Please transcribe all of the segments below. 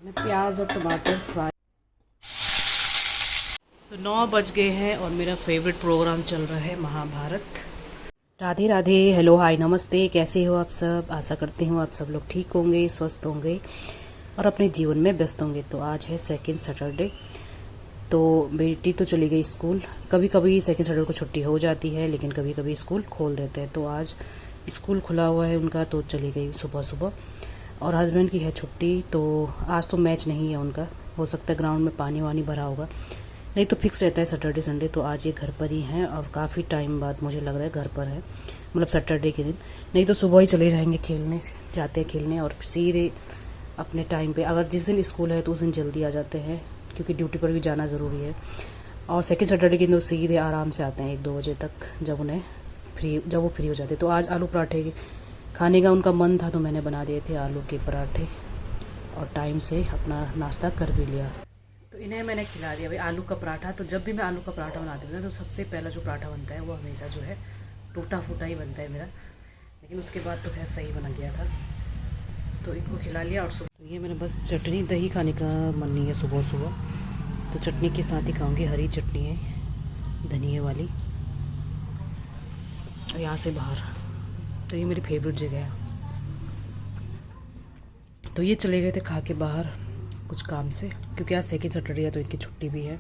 मैं प्याज और टमाटर फ्राई। तो 9 बज गए हैं और मेरा फेवरेट प्रोग्राम चल रहा है महाभारत। राधे राधे, हेलो, हाय, नमस्ते। कैसे हो आप सब? आशा करती हूँ आप सब लोग ठीक होंगे, स्वस्थ होंगे और अपने जीवन में व्यस्त होंगे। तो आज है सेकंड सैटरडे। तो बेटी तो चली गई स्कूल। कभी कभी सेकंड सैटरडे को छुट्टी हो जाती है, लेकिन कभी कभी स्कूल खोल देते हैं। तो आज स्कूल खुला हुआ है उनका, तो चली गई सुबह सुबह। और हस्बैंड की है छुट्टी, तो आज तो मैच नहीं है उनका। हो सकता है ग्राउंड में पानी वानी भरा होगा, नहीं तो फिक्स रहता है सैटरडे संडे। तो आज ये घर पर ही हैं और काफ़ी टाइम बाद मुझे लग रहा है घर पर है, मतलब सैटरडे के दिन। नहीं तो सुबह ही चले जाएंगे खेलने, जाते हैं खेलने और सीधे अपने टाइम पे। अगर जिस दिन स्कूल है तो उस दिन जल्दी आ जाते हैं, क्योंकि ड्यूटी पर भी जाना ज़रूरी है। और सेकंड सैटरडे के दिन तो सीधे आराम से आते हैं 1-2 बजे तक, जब वो फ्री हो जाते। तो आज आलू पराठे खाने का उनका मन था, तो मैंने बना दिए थे आलू के पराठे और टाइम से अपना नाश्ता कर भी लिया। तो इन्हें मैंने खिला दिया भाई आलू का पराठा। तो जब भी मैं आलू का पराठा बनाती हूँ ना, तो सबसे पहला जो पराठा बनता है वो हमेशा जो है टूटा फूटा ही बनता है मेरा। लेकिन उसके बाद तो खैर सही बना गया था। तो इनको खिला लिया। और सुबह तो ये मैंने बस चटनी, दही खाने का मन नहीं है सुबह सुबह, तो चटनी के साथ ही खाऊंगी। हरी चटनी है धनिया वाली। और यहाँ से बाहर, तो ये मेरी फेवरेट जगह है। तो ये चले गए थे खा के बाहर कुछ काम से, क्योंकि आज सेकंड सैटरडे है तो इनकी छुट्टी भी है।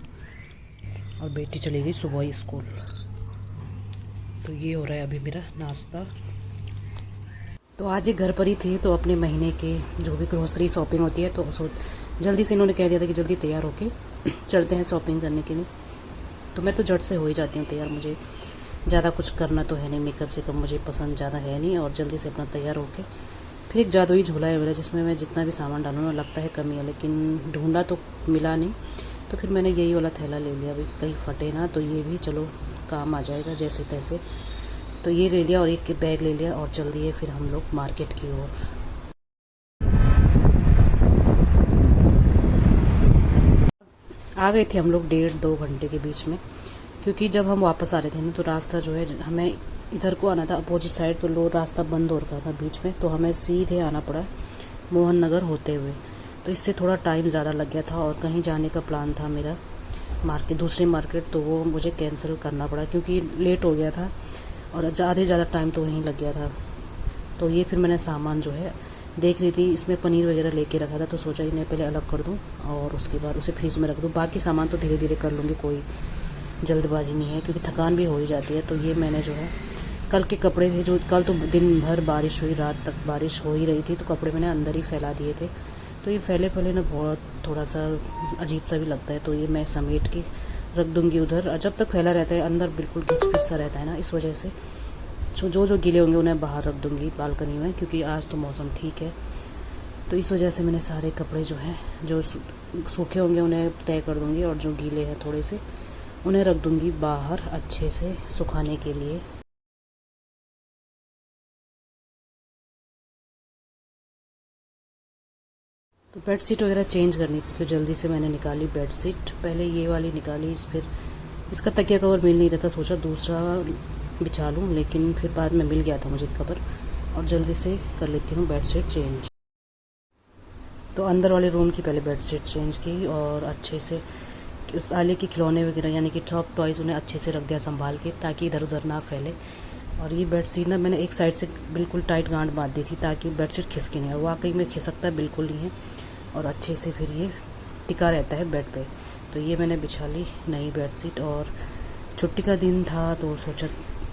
और बेटी चली गई सुबह ही स्कूल। तो ये हो रहा है अभी मेरा नाश्ता। तो आज ये घर पर ही थे, तो अपने महीने के जो भी ग्रोसरी शॉपिंग होती है, तो जल्दी से इन्होंने कह दिया था कि जल्दी तैयार होके चलते हैं शॉपिंग करने के लिए। तो मैं तो झट से हो ही जाती हूँ तैयार, मुझे ज़्यादा कुछ करना तो है नहीं, मेकअप से कम मुझे पसंद ज़्यादा है नहीं। और जल्दी से अपना तैयार होके फिर एक जादुई झोला है मेरा, जिसमें मैं जितना भी सामान डालूँ ना लगता है कमी है, लेकिन ढूंढा तो मिला नहीं। तो फिर मैंने यही वाला थैला ले लिया, भाई कहीं फटे ना, तो ये भी चलो काम आ जाएगा जैसे तैसे। तो ये ले लिया और एक बैग ले लिया और चल दिए फिर हम लोग मार्केट की ओर। आ गए थे हम लोग 1.5-2 घंटे के बीच में, क्योंकि जब हम वापस आ रहे थे ना, तो रास्ता जो है हमें इधर को आना था अपोजिट साइड, तो लो रास्ता बंद हो रखा था बीच में, तो हमें सीधे आना पड़ा मोहन नगर होते हुए। तो इससे थोड़ा टाइम ज़्यादा लग गया था। और कहीं जाने का प्लान था मेरा मार्केट, दूसरे मार्केट, तो वो मुझे कैंसिल करना पड़ा क्योंकि लेट हो गया था और ज़्यादा टाइम तो वहीं लग गया था। तो ये फिर मैंने सामान जो है देख रही थी, इसमें पनीर वगैरह लेके रखा था, तो सोचा इन्हें पहले अलग कर दूँ और उसके बाद उसे फ्रिज में रख दूँ। बाकी सामान तो धीरे धीरे कर लूँगी, कोई जल्दबाजी नहीं है, क्योंकि थकान भी हो ही जाती है। तो ये मैंने जो है कल के कपड़े थे, जो कल तो दिन भर बारिश हुई, रात तक बारिश हो ही रही थी, तो कपड़े मैंने अंदर ही फैला दिए थे। तो ये फैले फैले ना बहुत थोड़ा सा अजीब सा भी लगता है, तो ये मैं समेट के रख दूँगी उधर। जब तक फैला रहता है अंदर बिल्कुल घिच पिच सा रहता है ना, इस वजह से जो गीले होंगे उन्हें बाहर रख दूँगी बालकनी में, क्योंकि आज तो मौसम ठीक है। तो इस वजह से मैंने सारे कपड़े जो हैं, जो सूखे होंगे उन्हें तय कर दूँगी, और जो गीले हैं थोड़े से उन्हें रख दूँगी बाहर अच्छे से सुखाने के लिए। तो बेड शीट वगैरह चेंज करनी थी, तो जल्दी से मैंने निकाली बेड शीट। पहले ये वाली निकाली, फिर इसका तकिया कवर मिल नहीं रहा था, सोचा दूसरा बिछा लूँ, लेकिन फिर बाद में मिल गया था मुझे कवर। और जल्दी से कर लेती हूँ बेड शीट चेंज। तो अंदर वाले रूम की पहले बेड शीट चेंज की और अच्छे से उस आले के खिलौने वगैरह यानी कि टॉप टॉयज़ उन्हें अच्छे से रख दिया संभाल के, ताकि इधर उधर ना फैले। और ये बेड शीट ना मैंने एक साइड से बिल्कुल टाइट गांठ बांध दी थी, ताकि बेड शीट खिसके नहीं, और वाकई में खिसकता बिल्कुल नहीं है और अच्छे से फिर ये टिका रहता है बेड पे। तो ये मैंने बिछा ली नई बेड शीट। और छुट्टी का दिन था तो सोचा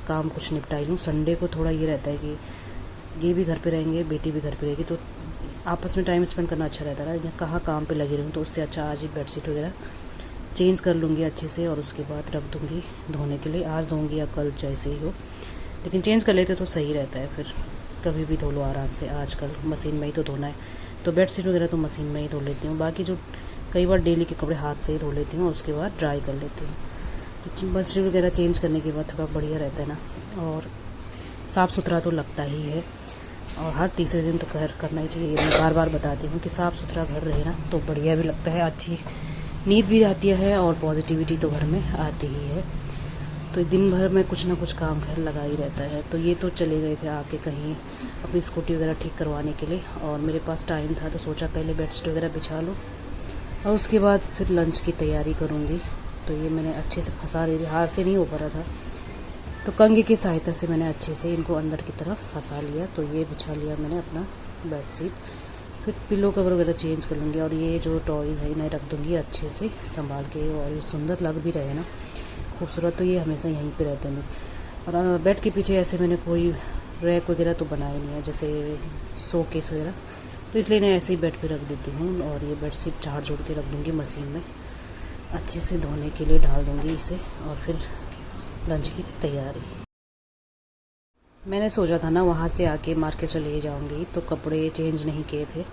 काम कुछ निपटाई लूँ। संडे को थोड़ा ये रहता है कि ये भी घर पे रहेंगे, बेटी भी घर पे रहेगी, तो आपस में टाइम स्पेंड करना अच्छा रहता है ना, कहाँ काम पे लगी रहूँ। तो उससे अच्छा आज ही बेड शीट वगैरह चेंज कर लूँगी अच्छे से, और उसके बाद रख दूँगी धोने के लिए। आज धोऊँगी या कल जैसे ही हो, लेकिन चेंज कर लेते तो सही रहता है, फिर कभी भी धो लो आराम से। आजकल मशीन में ही तो धोना है, तो बेड शीट वगैरह तो मशीन में ही धो लेती हूँ। बाकी जो कई बार डेली के कपड़े हाथ से ही धो लेती हूँ, उसके बाद ड्राई कर लेती हूँ। तो बेड शीट वगैरह चेंज करने के बाद थोड़ा बढ़िया रहता है ना, और साफ़ सुथरा तो लगता ही है। और हर तीसरे दिन तो घर करना ही चाहिए, मैं बार बार बताती हूँ कि साफ़ सुथरा घर रहे ना तो बढ़िया भी लगता है, अच्छी नींद भी आती है और पॉजिटिविटी तो घर में आती ही है। तो दिन भर में कुछ ना कुछ काम घर लगा ही रहता है। तो ये तो चले गए थे आके कहीं अपनी स्कूटी वगैरह ठीक करवाने के लिए, और मेरे पास टाइम था तो सोचा पहले बेडशीट वगैरह बिछा लो और उसके बाद फिर लंच की तैयारी करूँगी। तो ये मैंने अच्छे से फंसा रही थी, हाथ से नहीं हो पा रहा था, तो कंघी की सहायता से मैंने अच्छे से इनको अंदर की तरफ फंसा लिया। तो ये बिछा लिया मैंने अपना बेडशीट, फिर पिलो कवर वगैरह चेंज कर लूँगी, और ये जो टॉयज़ है इन्हें रख दूँगी अच्छे से संभाल के, और ये सुंदर लग भी रहे ना, खूबसूरत। तो ये हमेशा यहीं पे रहते हैं। और बेड के पीछे ऐसे मैंने कोई रैक वगैरह तो बनाए नहीं है, जैसे शो केस वगैरह, तो इसलिए इन्हें ऐसे ही बेड पे रख देती हूँ। और ये बेडशीट झाड़ झूड़ के रख दूँगी मशीन में, अच्छे से धोने के लिए डाल दूँगी इसे, और फिर लंच की तैयारी। मैंने सोचा था ना वहाँ से आके मार्केट चले जाऊँगी, तो कपड़े चेंज नहीं किए थे,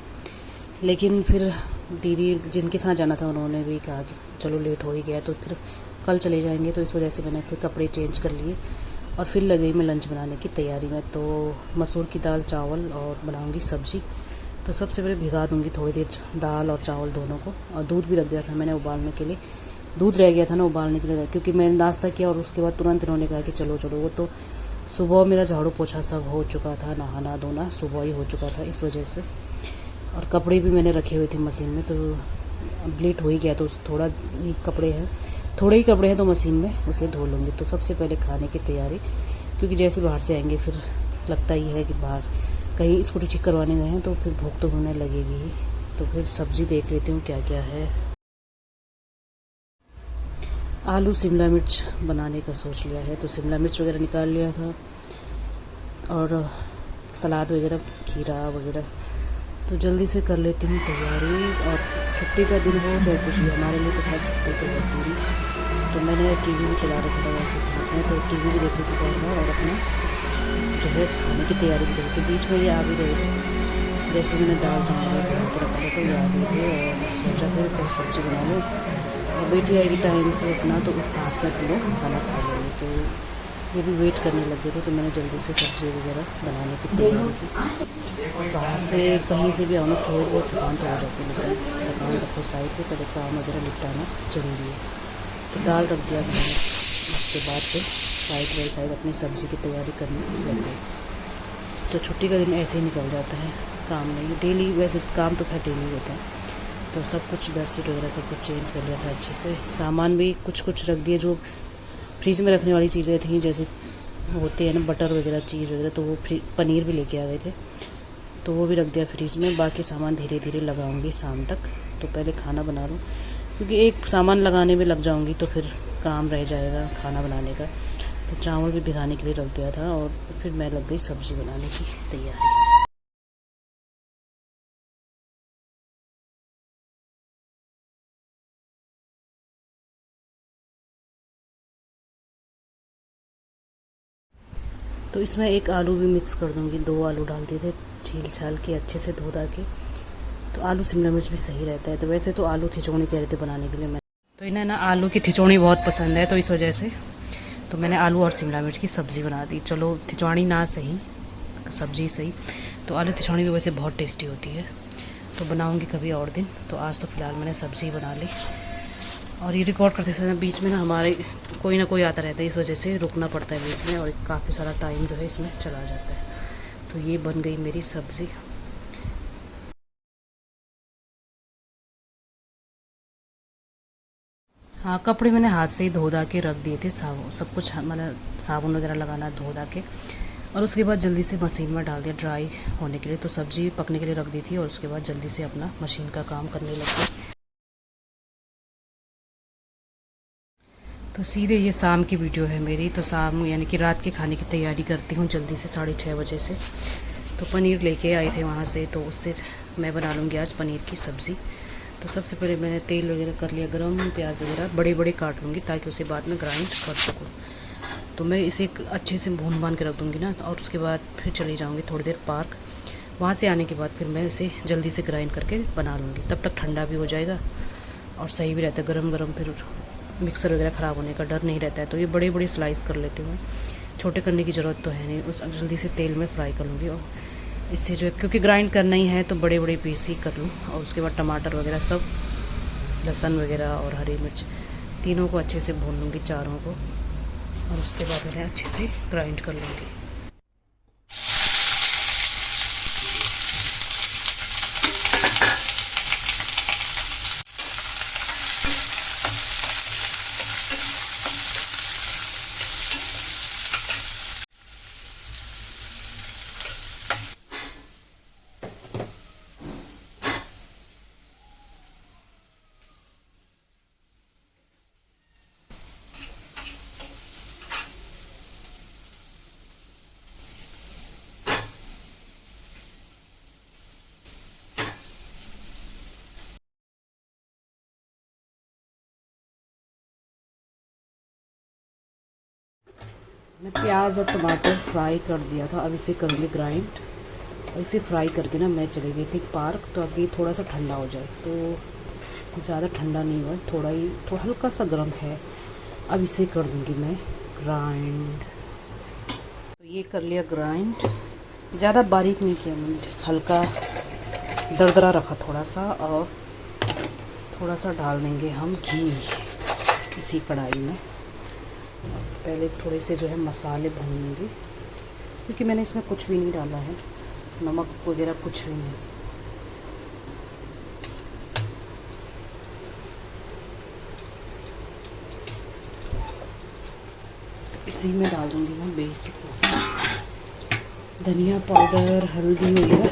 लेकिन फिर दीदी जिनके साथ जाना था उन्होंने भी कहा कि चलो लेट हो ही गया तो फिर कल चले जाएंगे, तो इस वजह से मैंने फिर कपड़े चेंज कर लिए और फिर लगी मैं लंच बनाने की तैयारी में। तो मसूर की दाल, चावल और बनाऊँगी सब्ज़ी। तो सबसे पहले भिगा दूँगी थोड़ी देर दाल और चावल दोनों को, और दूध भी रख दिया था मैंने उबालने के लिए। दूध रह गया था ना उबालने के लिए, क्योंकि मैंने नाश्ता किया और उसके बाद तुरंत इन्होंने कहा कि चलो चलो। वो तो सुबह मेरा झाड़ू पोछा सब हो चुका था, नहाना धोना सुबह ही हो चुका था इस वजह से। और कपड़े भी मैंने रखे हुए थे मशीन में, तो अब लेट हो ही गया, तो थोड़ा ही कपड़े हैं तो मशीन में उसे धो लूँगी। तो सबसे पहले खाने की तैयारी, क्योंकि जैसे बाहर से आएंगे फिर लगता ही है कि बाहर कहीं स्कूटी ठीक करवाने गए हैं तो फिर भूख तो होने लगेगी ही। तो फिर सब्ज़ी देख लेती हूँ क्या क्या है। आलू शिमला मिर्च बनाने का सोच लिया है, तो शिमला मिर्च वगैरह निकाल लिया था, और सलाद वगैरह, खीरा वगैरह। तो जल्दी से कर लेती हूँ तैयारी। और छुट्टी का दिन हो चाहे कुछ भी, हमारे लिए तो खैर छुट्टी तो होती नहीं। तो मैंने टीवी भी चला रखा था वैसे साथ में, तो टीवी भी देख रही थी बार, और अपना जो है खाने की तैयारी भी करी। तो बीच में ये आ भी गए थे, जैसे मैंने दाल चावल बना के रखा था तो ये आ गए थे, और सोचा फिर सब्ज़ी बना लो, और बेटी आएगी टाइम से अपना, तो उस साथ में हम लोग खाना खा लेंगे। तो ये भी वेट करने लग गए थे, तो मैंने जल्दी से सब्ज़ी वगैरह बनाने की तैयारी की। बाहर से कहीं से भी आना थोड़ी बहुत थकान तो हो जाती है, लेकिन थकान रखो साइड पे, पहले काम वगैरह निपटाना ज़रूरी है। तो दाल रख दिया मैंने, उसके बाद फिर साइड बाई साइड अपनी सब्ज़ी की तैयारी करने लग गई। तो छुट्टी का दिन ऐसे ही निकल जाता है, काम नहीं डेली, वैसे काम तो खैर डेली होता है। तो सब कुछ बेडशीट वगैरह सब कुछ चेंज कर लिया था अच्छे से। सामान भी कुछ कुछ रख दिए, जो फ्रिज में रखने वाली चीज़ें थी, जैसे होते हैं ना बटर वगैरह, चीज़ वगैरह, तो वो पनीर भी लेके आ गए थे, तो वो भी रख दिया फ्रिज में। बाकी सामान धीरे धीरे लगाऊंगी शाम तक। तो पहले खाना बना लूँ, क्योंकि एक सामान लगाने में लग जाऊंगी तो फिर काम रह जाएगा खाना बनाने का। तो चावल भी भिगाने के लिए रख दिया था, और फिर मैं लग गई सब्ज़ी बनाने की तैयारी। तो इसमें एक आलू भी मिक्स कर दूँगी, 2 आलू डाल दिए थे छील छाल के अच्छे से धो धा के। तो आलू शिमला मिर्च भी सही रहता है। तो वैसे तो आलू खिचौनी कह रहे थे बनाने के लिए, मैं तो इन्हें ना आलू की खिचौनी बहुत पसंद है, तो इस वजह से तो मैंने आलू और शिमला मिर्च की सब्ज़ी बना दी। चलो खिचौनी ना सही, सब्ज़ी सही, तो आलू खिचौनी भी वैसे बहुत टेस्टी होती है। तो बनाऊँगी कभी और दिन। तो आज तो फ़िलहाल मैंने सब्ज़ी बना ली। और ये रिकॉर्ड करते समय बीच में ना हमारे कोई ना कोई आता रहता है, इस वजह से रुकना पड़ता है बीच में, और काफ़ी सारा टाइम जो है इसमें चला जाता है। तो ये बन गई मेरी सब्ज़ी। हाँ, कपड़े मैंने हाथ से ही धो धा के रख दिए थे, साबुन सब कुछ, मतलब साबुन वगैरह लगाना धो धा के, और उसके बाद जल्दी से मशीन में डाल दिया ड्राई होने के लिए। तो सब्ज़ी पकने के लिए रख दी थी, और उसके बाद जल्दी से अपना मशीन का काम करने लग गई। तो सीधे ये शाम की वीडियो है मेरी। तो शाम यानी कि रात के खाने की तैयारी करती हूँ जल्दी से 6:30 बजे से। तो पनीर लेके आए थे वहाँ से, तो उससे मैं बना लूँगी आज पनीर की सब्ज़ी। तो सबसे पहले मैंने तेल वगैरह कर लिया गरम, प्याज वगैरह बड़े बड़े काट लूँगी ताकि उसे बाद में ग्राइंड कर सकूँ। तो मैं इसे अच्छे से भून भान के रख दूँगी ना, और उसके बाद फिर चली जाऊँगी थोड़ी देर पार्क। वहाँ से आने के बाद फिर मैं इसे जल्दी से ग्राइंड करके बना लूँगी, तब तक ठंडा भी हो जाएगा और सही भी रहता है। गरम गरम फिर मिक्सर वगैरह ख़राब होने का डर नहीं रहता है। तो ये बड़े बड़े स्लाइस कर लेती हूँ, छोटे करने की ज़रूरत तो है नहीं। उस जल्दी से तेल में फ्राई कर लूँगी, और इससे जो है क्योंकि ग्राइंड करना ही है तो बड़े बड़े पीस ही कर लूँ। और उसके बाद टमाटर वगैरह सब, लहसुन वगैरह और हरी मिर्च, तीनों को अच्छे से भून लूँगी, चारों को। और उसके बाद उन्हें अच्छे से ग्राइंड कर लेंगे। मैं प्याज और टमाटर फ्राई कर दिया था, अब इसे करूँगी ग्राइंड। और इसे फ्राई करके ना मैं चली गई थी पार्क, तो अभी थोड़ा सा ठंडा हो जाए। तो ज़्यादा ठंडा नहीं हुआ, थोड़ा हल्का सा गर्म है। अब इसे कर दूँगी मैं ग्राइंड। तो ये कर लिया ग्राइंड, ज़्यादा बारीक नहीं किया मैंने, हल्का दरदरा रखा थोड़ा सा। और थोड़ा सा डाल देंगे हम घी इसी कढ़ाई में। पहले थोड़े से जो है मसाले भूनेंगे, क्योंकि मैंने इसमें कुछ भी नहीं डाला है, नमक वगैरह कुछ भी नहीं। इसी में डाल दूँगी मैं बेसिक मसाला, धनिया पाउडर, हल्दी वगैरह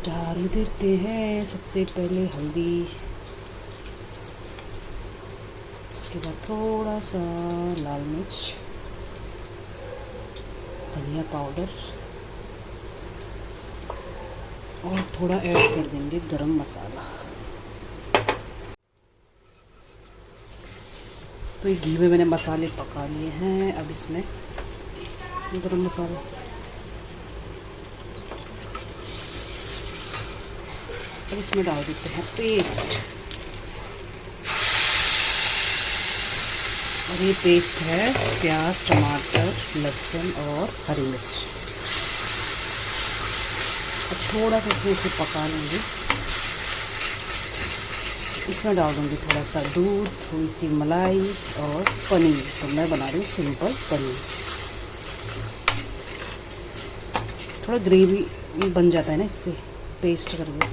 डाल देते हैं। सबसे पहले हल्दी, उसके बाद थोड़ा सा लाल मिर्च, धनिया पाउडर, और थोड़ा ऐड कर देंगे गरम मसाला। तो ये घी में मैंने मसाले पका लिए हैं। अब इसमें गरम मसाला, अब इसमें डाल देते हैं पेस्ट। और ये पेस्ट है प्याज, टमाटर, लहसुन और हरी मिर्च। और थोड़ा सा इसमें इसे पका लेंगे। इसमें डाल दूँगी थोड़ा सा दूध, थोड़ी सी मलाई और पनीर। तो मैं बना रही हूँ सिंपल पनीर। थोड़ा ग्रेवी बन जाता है ना इससे, पेस्ट करके,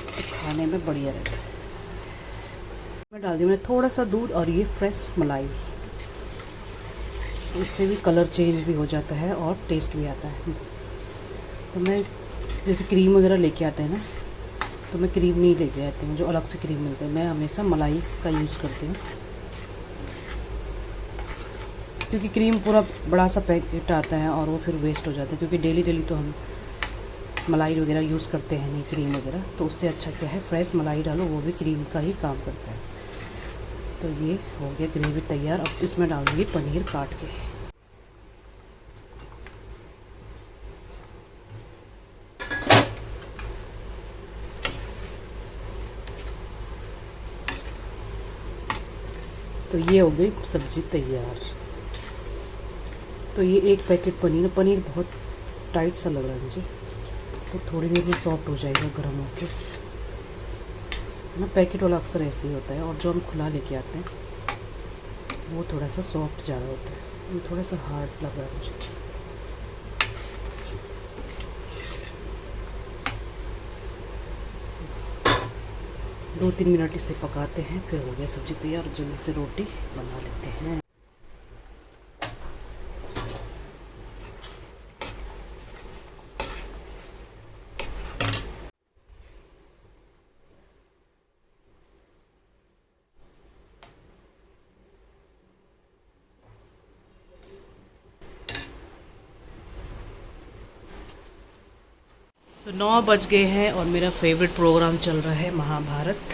तो खाने में बढ़िया रहता है। मैं डाल दी मैंने थोड़ा सा दूध और ये फ्रेश मलाई, तो इससे भी कलर चेंज भी हो जाता है और टेस्ट भी आता है। तो मैं जैसे क्रीम वगैरह लेके आते हैं ना, तो मैं क्रीम नहीं लेके आती हूँ, जो अलग से क्रीम मिलते हैं। मैं हमेशा मलाई का यूज़ करती हूँ, क्योंकि क्रीम पूरा बड़ा सा पैकेट आता है और वो फिर वेस्ट हो जाता है, क्योंकि डेली डेली तो हम मलाई वगैरह यूज़ करते हैं नहीं, क्रीम वगैरह। तो उससे अच्छा क्या है, फ्रेश मलाई डालो, वो भी क्रीम का ही काम करता है। तो ये हो गया ग्रेवी तैयार। अब इसमें डाल दूँगी पनीर काट के। तो ये हो गई सब्ज़ी तैयार। तो ये एक पैकेट पनीर बहुत टाइट सा लग रहा है मुझे, तो थोड़ी देर में सॉफ्ट हो जाएगा गर्म होकर ना। पैकेट वाला अक्सर ऐसे ही होता है, और जो हम खुला लेके आते हैं वो थोड़ा सा सॉफ्ट ज़्यादा होता है। ये थोड़ा सा हार्ड लग रहा है मुझे। दो तीन मिनट इसे पकाते हैं, फिर हो गया सब्ज़ी तैयार। और जल्दी से रोटी बना लेते हैं। तो 9 बज गए हैं और मेरा फेवरेट प्रोग्राम चल रहा है महाभारत।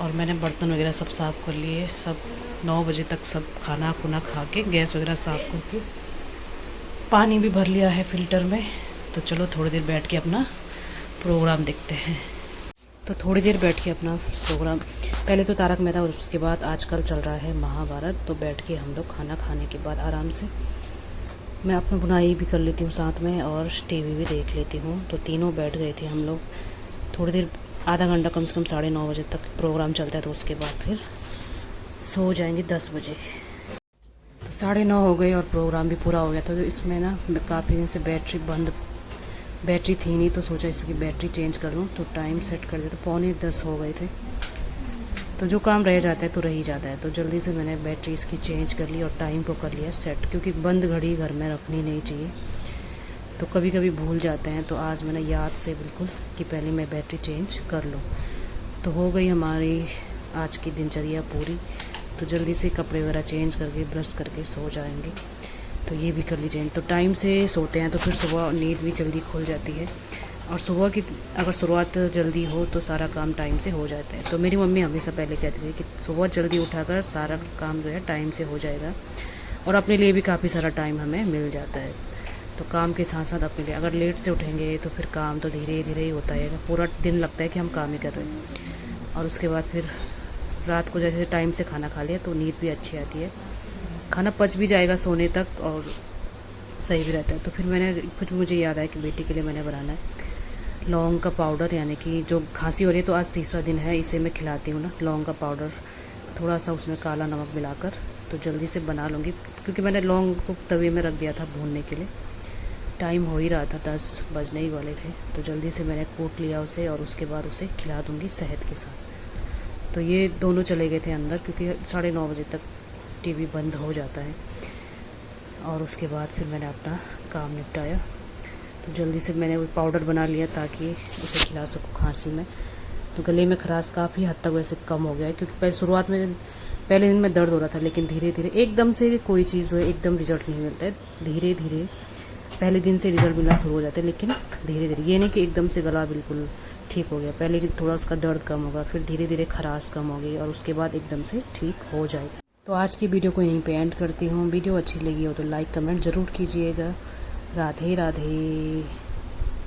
और मैंने बर्तन वगैरह सब साफ़ कर लिए। सब 9 बजे तक सब खाना खुना खा के गैस वगैरह साफ़ करके पानी भी भर लिया है फ़िल्टर में। तो चलो थोड़ी देर बैठ के अपना प्रोग्राम देखते हैं। तो थोड़ी देर बैठ के अपना प्रोग्राम, पहले तो तारक मेहता और उसके बाद आजकल चल रहा है महाभारत। तो बैठ के हम लोग खाना खाने के बाद आराम से मैं अपनी बुनाई भी कर लेती हूँ साथ में, और टीवी भी देख लेती हूँ। तो तीनों बैठ गए थे हम लोग। थोड़ी देर, आधा घंटा कम से कम 9:30 बजे तक प्रोग्राम चलता है। तो उसके बाद फिर सो जाएंगे 10 बजे। तो 9:30 हो गए और प्रोग्राम भी पूरा हो गया था। तो इसमें ना काफ़ी दिन से बैटरी थी नहीं, तो सोचा इसकी बैटरी चेंज कर लूँ। तो टाइम सेट कर दिया, तो 9:45 हो गए थे। तो जो काम रह जाता है तो रह ही जाता है, तो जल्दी से मैंने बैटरी इसकी चेंज कर ली और टाइम को कर लिया सेट, क्योंकि बंद घड़ी घर में रखनी नहीं चाहिए। तो कभी कभी भूल जाते हैं, तो आज मैंने याद से बिल्कुल कि पहले मैं बैटरी चेंज कर लूँ। तो हो गई हमारी आज की दिनचर्या पूरी। तो जल्दी से कपड़े वगैरह चेंज करके ब्रश करके सो जाएंगे। तो ये भी कर लीजिए। तो टाइम से सोते हैं तो फिर सुबह नींद भी जल्दी खुल जाती है, और सुबह की अगर शुरुआत जल्दी हो तो सारा काम टाइम से हो जाता है। तो मेरी मम्मी हमेशा पहले कहती थी कि सुबह जल्दी उठाकर सारा काम जो है टाइम से हो जाएगा, और अपने लिए भी काफ़ी सारा टाइम हमें मिल जाता है। तो काम के साथ साथ अपने लिए अगर लेट से उठेंगे तो फिर काम तो धीरे धीरे ही होता है, पूरा दिन लगता है कि हम काम ही कर रहे हैं। और उसके बाद फिर रात को जैसे टाइम से खाना खा लिया तो नींद भी अच्छी आती है, खाना पच भी जाएगा सोने तक और सही भी रहता है। तो फिर मैंने कुछ मुझे याद आया कि बेटी के लिए मैंने बनाना है लौंग का पाउडर, यानी कि जो खांसी हो रही है तो आज तीसरा दिन है इसे मैं खिलाती हूँ ना, लौंग का पाउडर थोड़ा सा उसमें काला नमक मिलाकर तो जल्दी से बना लूँगी, क्योंकि मैंने लौंग को तवे में रख दिया था भूनने के लिए। टाइम हो ही रहा था, 10 बजने ही वाले थे। तो जल्दी से मैंने कूट लिया उसे और उसके बाद उसे खिला दूँगी शहद के साथ। तो ये दोनों चले गए थे अंदर, क्योंकि 9:30 बजे तक टीवी बंद हो जाता है। और उसके बाद फिर मैंने अपना काम निपटाया। तो जल्दी से मैंने वो पाउडर बना लिया ताकि उसे खिला सकूँ खांसी में। तो गले में खराश काफ़ी हद तक वैसे कम हो गया है, क्योंकि शुरुआत में पहले दिन में दर्द हो रहा था, लेकिन धीरे धीरे एकदम से कोई चीज़ जो है एकदम रिजल्ट नहीं मिलता है। धीरे धीरे पहले दिन से रिजल्ट मिलना शुरू हो जाता है, लेकिन धीरे धीरे, ये नहीं कि एकदम से गला बिल्कुल ठीक हो गया। पहले थोड़ा उसका दर्द कम होगा, फिर धीरे धीरे खराश कम होगी और उसके बाद एकदम से ठीक हो जाएगा। तो आज की वीडियो को यहीं पे एंड करती हूँ। वीडियो अच्छी लगी हो तो लाइक कमेंट ज़रूर कीजिएगा। राधे राधे।